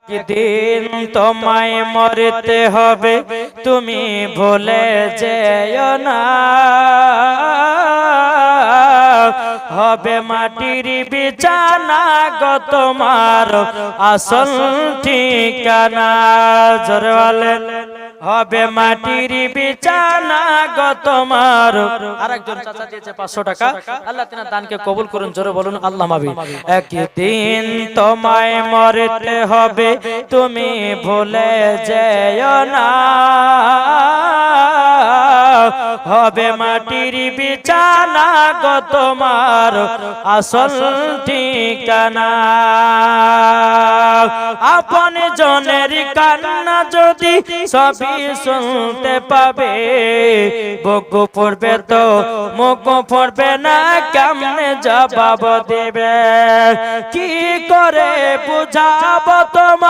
একদিন তোমায় মরতে হবে, তুমি ভুলে যেও না। হবে মাটির বিছানা গো তোমার আসল ঠিকানা। জোরে বলেন, হবে মাটির বিছানা গো তোমার। আরেকজন চাচা দিয়েছে 500 টাকা, আল্লাহ তিনার দানকে কবুল করুন। জোরে বলুন আল্লাহ আমিন। একদিন তোমায় মরতে হবে, তুমি ভুলে যেও না। হবে মাটির বিছানা গো তোমার আসল ঠিকানা। আপন জনের কান্না যদি সবই শুনতে পাবে, বুক পড়বে তো মুখ পড়বে না, কেমনে জবাব দেবে? কি করে বুঝাবো তোমায়